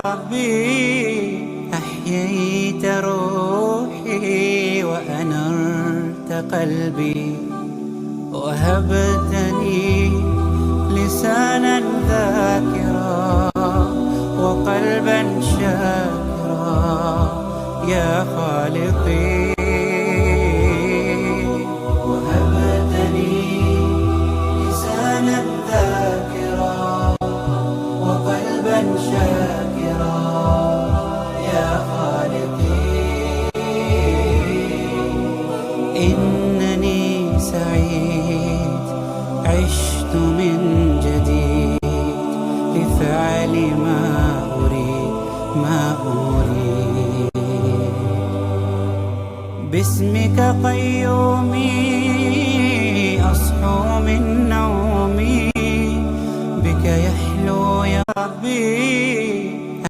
ربي أحييت روحي وأنرت قلبي، وهبتني لسانا ذاكرا وقلبا شاكرا يا خالقي. وهبتني لسانا ذاكرا وقلبا شاكرا يا خالقي. إنني سعيد عشت من جديد لفعل ما أريد باسمك قيومي أصحو من نومي، بك يحلو يا ربي